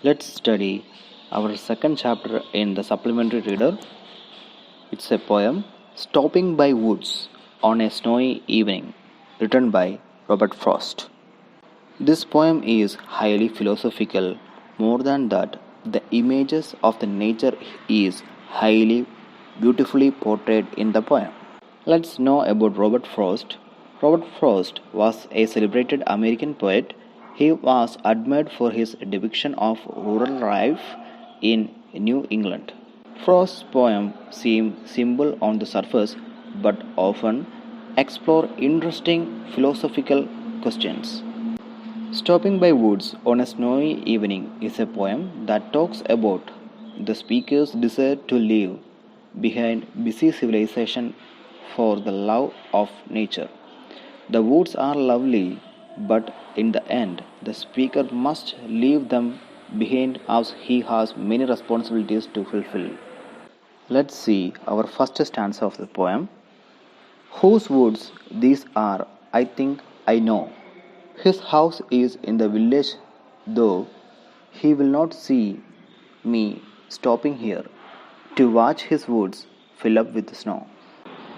Let's study our second chapter in the supplementary reader. It's a poem, Stopping by Woods on a Snowy Evening, written by Robert Frost. This poem is highly philosophical. More than that, the images of the nature is highly beautifully portrayed in the poem. Let's know about Robert Frost. Robert Frost was a celebrated American poet. He was admired for his depiction of rural life in New England. Frost's poems seem simple on the surface but often explore interesting philosophical questions. Stopping by Woods on a Snowy Evening is a poem that talks about the speaker's desire to leave behind busy civilization for the love of nature. The woods are lovely, but in the end, the speaker must leave them behind as he has many responsibilities to fulfill. Let's see our first stanza of the poem. Whose woods these are, I think I know. His house is in the village, though he will not see me stopping here to watch his woods fill up with snow.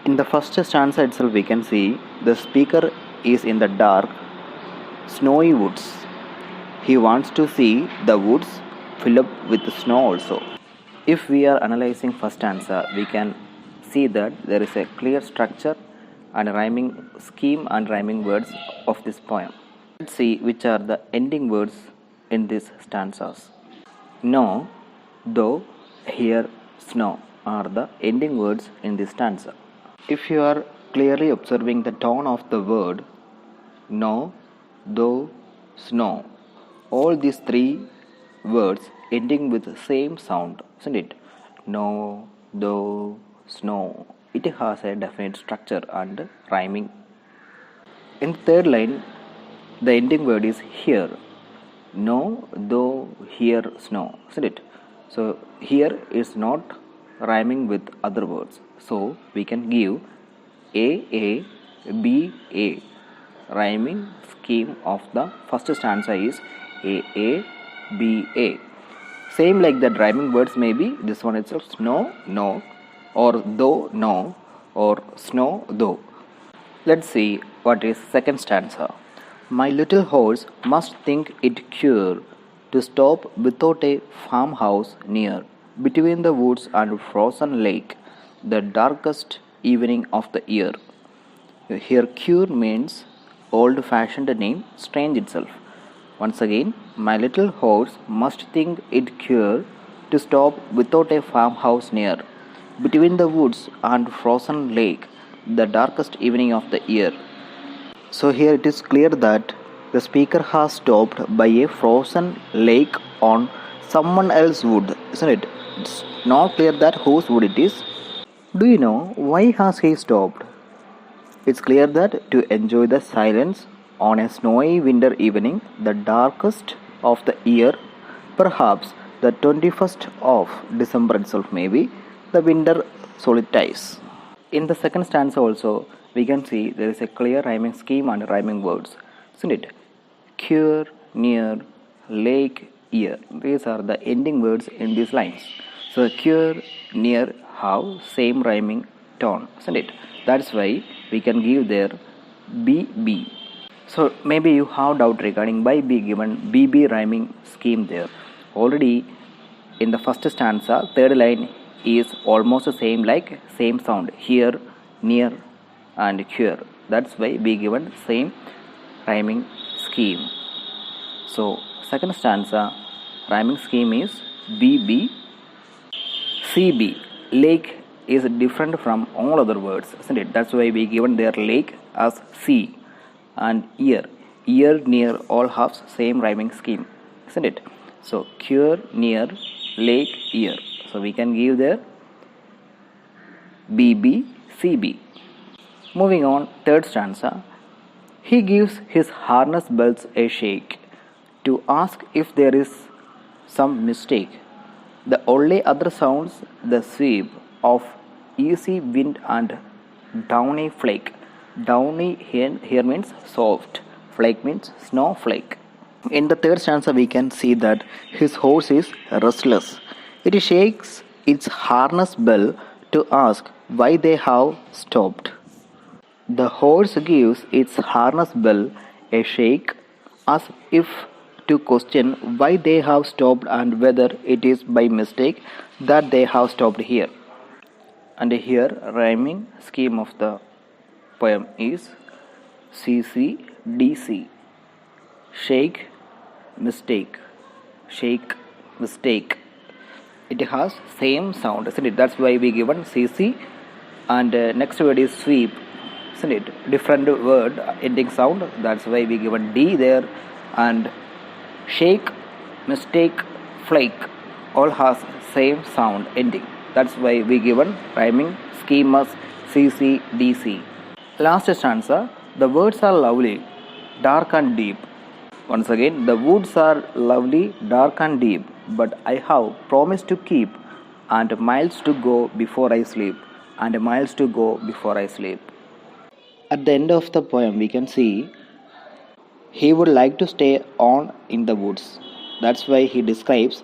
In the first stanza itself, we can see the speaker is in the dark, snowy woods. He wants to see the woods fill up with snow also. If we are analyzing first stanza, we can see that there is a clear structure and rhyming scheme and rhyming words of this poem. Let's see which are the ending words in these stanzas. No, though, here, snow are the ending words in this stanza. If you are clearly observing the tone of the word no, though, snow, all these three words ending with the same sound, isn't it? No, though, snow. It has a definite structure and rhyming. In the third line, the ending word is here. No, though, here, snow, isn't it? So here is not rhyming with other words. So we can give A, B, A. Rhyming scheme of the first stanza is A, B, A. Same like that rhyming words may be this one itself, snow, no, or though, no, or snow, though. Let's see what is second stanza. My little horse must think it cure to stop without a farmhouse near, between the woods and frozen lake, the darkest evening of the year. Here, cure means old fashioned name, strange itself. Once again, my little horse must think it cure to stop without a farmhouse near, between the woods and frozen lake, the darkest evening of the year. So here it is clear that the speaker has stopped by a frozen lake on someone else's wood, isn't it? It's not clear that whose wood it is. Do you know why has he stopped? It's clear that to enjoy the silence on a snowy winter evening, the darkest of the year, perhaps the 21st of December itself maybe, the winter solstice. In the second stanza also, we can see there is a clear rhyming scheme and rhyming words, isn't it? Cure, near, lake, year. These are the ending words in these lines. So cure, near have same rhyming tone, isn't it? That's why we can give there BB. So maybe you have doubt regarding why be given BB rhyming scheme there. Already in the first stanza, third line is almost the same like same sound. Here, near and cure. That's why be given same rhyming scheme. So second stanza rhyming scheme is BB. CB. Lake is different from all other words, isn't it? That's why we given their lake as C. And year, near, all have same rhyming scheme, isn't it? So cure, near, lake, year. So we can give there BB, CB. Moving on, third stanza. He gives his harness bells a shake to ask if there is some mistake. The only other sounds the sweep of easy wind and downy flake. Downy here means soft, flake means snowflake. In the third stanza, we can see that his horse is restless. It shakes its harness bell to ask why they have stopped. The horse gives its harness bell a shake as if to question why they have stopped and whether it is by mistake that they have stopped here. And here, rhyming scheme of the poem is CCDC. Shake, mistake, shake, mistake. It has same sound, isn't it? That's why we given CC, and next word is sweep, isn't it? Different word ending sound. That's why we given D there, and shake, mistake, flake, all has same sound ending. That's why we given rhyming scheme as CCDC. Last stanza. The words are lovely, dark and deep. Once again, the woods are lovely, dark and deep, but I have promised to keep, and miles to go before I sleep, and miles to go before I sleep. At the end of the poem, we can see he would like to stay on in the woods. That's why he describes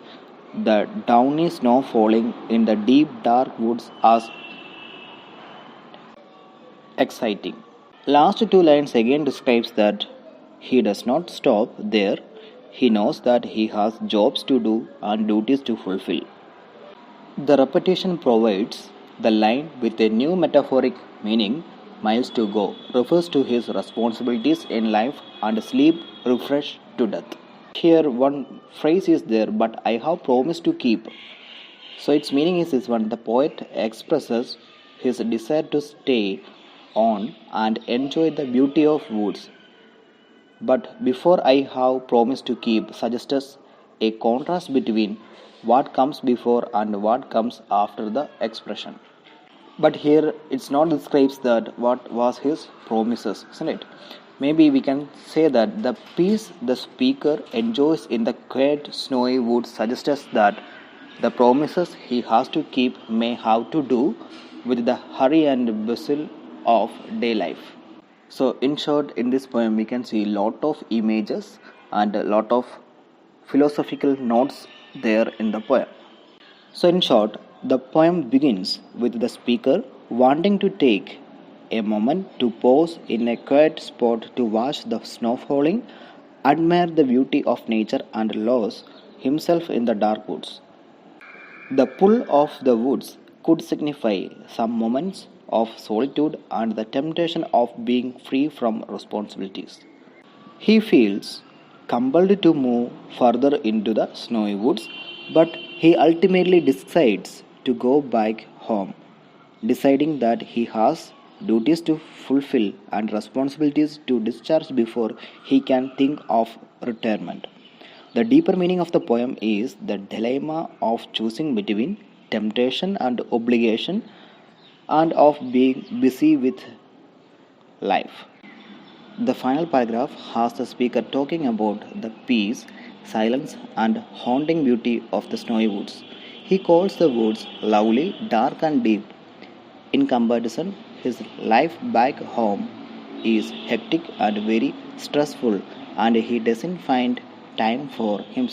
the downy snow falling in the deep dark woods as exciting. Last two lines again describes that he does not stop there. He knows that he has jobs to do and duties to fulfill. The repetition provides the line with a new metaphoric meaning. Miles to go refers to his responsibilities in life and sleep refresh to death. Here one phrase is there, but I have promised to keep. So its meaning is this one: the poet expresses his desire to stay on and enjoy the beauty of woods. But before I have promised to keep suggests a contrast between what comes before and what comes after the expression. But here it's not describes that what was his promises, isn't it? Maybe we can say that the peace the speaker enjoys in the quiet snowy woods suggests that the promises he has to keep may have to do with the hurry and bustle of day life. So in short, in this poem we can see lot of images and a lot of philosophical notes there in the poem. So in short, the poem begins with the speaker wanting to take a moment to pause in a quiet spot to watch the snow falling, admire the beauty of nature and lose himself in the dark woods. The pull of the woods could signify some moments of solitude and the temptation of being free from responsibilities. He feels compelled to move further into the snowy woods, but he ultimately decides to go back home, deciding that he has duties to fulfill and responsibilities to discharge before he can think of retirement. The deeper meaning of the poem is the dilemma of choosing between temptation and obligation and of being busy with life. The final paragraph has the speaker talking about the peace, silence, and haunting beauty of the snowy woods. He calls the woods lovely, dark, and deep. In comparison, his life back home is hectic and very stressful, and he doesn't find time for himself.